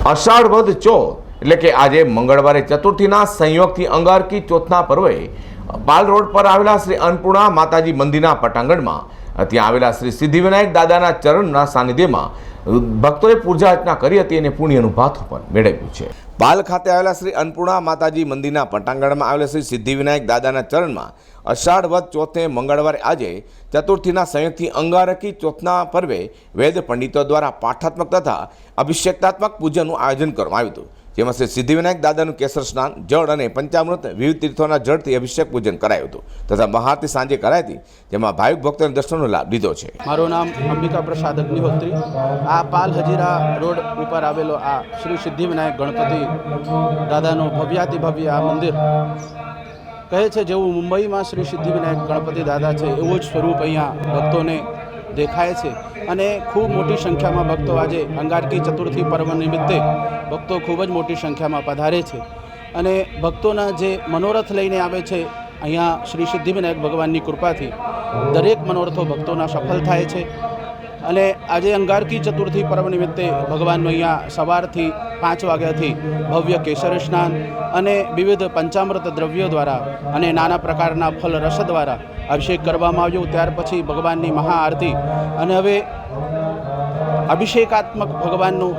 અષાઢ વદ ચોથ એટલે કે આજે મંગળવારે ચતુર્થીના સંયોગથી અંગારકી ચોથના પર્વે પાલ રોડ પર આવેલા શ્રી અન્નપૂર્ણા માતાજી મંદિરના પટાંગણમાં ત્યાં આવેલા શ્રી સિદ્ધિવિનાયક દાદાના ચરણના સાનિધ્યમાં ભક્તોએ પૂજા અર્ચના કરી હતી અને પુણ્યનું ભાથું પણ મેળવ્યું છે। પાલ ખાતે આવેલા શ્રી અન્નપૂર્ણા માતાજી મંદિરના પટાંગણમાં આવેલા શ્રી સિદ્ધિવિનાયક દાદાના ચરણમાં અષાઢ વદ ચોથને મંગળવારે આજે ચતુર્થીના સંયોગથી અંગારકી ચોથના પર્વે વેદ પંડિતો દ્વારા પાઠાત્મક તથા અભિષેકાત્મક પૂજનનું આયોજન કરવામાં આવ્યું હતું, જેમાં શ્રી સિદ્ધિવિનાયક દાદાનું કેસર સ્નાન, જળ અને પંચામૃત વિવિધ તીર્થોના જળથી અભિષેક પૂજન કરાયું હતું તથા મહાઆરતી સાંજે કરાઈ હતી, જેમાં ભાવિક ભક્તોને દર્શનનો લાભ લીધો છે। મારું નામ અંબિકા પ્રસાદ અગ્નિહોત્રી। આ પાલ હજીરા રોડ ઉપર આવેલો આ શ્રી સિદ્ધિવિનાયક ગણપતિ દાદાનું ભવ્યાતિ ભવ્ય આ મંદિર કહે છે, જેવું મુંબઈમાં શ્રી સિદ્ધિવિનાયક ગણપતિ દાદા છે એવું જ સ્વરૂપ અહીંયા ભક્તોને દેખાય છે અને ખૂબ મોટી સંખ્યામાં ભક્તો આજે અંગારકી ચતુર્થી પર્વ નિમિત્તે ભક્તો ખૂબ જ મોટી સંખ્યામાં પધારે છે અને ભક્તોના જે મનોરથ લઈને આવે છે અહીંયા શ્રી સિદ્ધિવિનાયક ભગવાનની કૃપાથી દરેક મનોરથો ભક્તોના સફળ થાય છે અને આજે અંગારકી ચતુર્થી પર્વ નિમિત્તે ભગવાનનું અહીંયા સવારથી 5 વાગ્યાથી ભવ્ય કેસર સ્નાન અને વિવિધ પંચામૃત દ્રવ્યો દ્વારા અને નાના પ્રકારના ફલ રસ દ્વારા અભિષેક કરવામાં આવ્યો। ત્યાર પછી ભગવાનની મહાઆરતી અને હવે અભિષેકાત્મક ભગવાનનું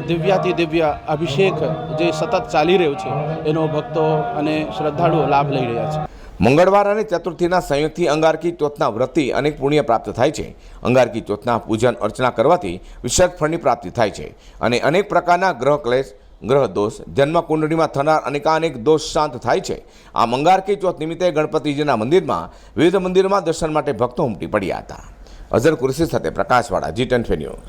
દિવ્યાતિ દિવ્ય અભિષેક જે સતત ચાલી રહ્યો છે એનો ભક્તો અને શ્રદ્ધાળુઓ લાભ લઈ રહ્યા છે। મંગળવાર અને ચતુર્થીના સંયોગથી અંગારકી ચોથના વ્રતથી અનેક પુણ્ય પ્રાપ્ત થાય છે। અંગારકી ચોથના પૂજન અર્ચના કરવાથી વિશેષ ફળની પ્રાપ્તિ થાય છે અને અનેક પ્રકારના ગ્રહ ક્લેશ, ગ્રહ દોષ, જન્મ કુંડળીમાં થનાર અનેક દોષ શાંત થાય છે। આ અંગારકી ચોથ નિમિત્તે ગણપતિજીના મંદિરમાં વિવિધ મંદિરોમાં દર્શન માટે ભક્તો ઉમટી પડ્યા હતા। અઝર કુરેશી સાથે પ્રકાશવાળા, G10 ન્યૂઝ।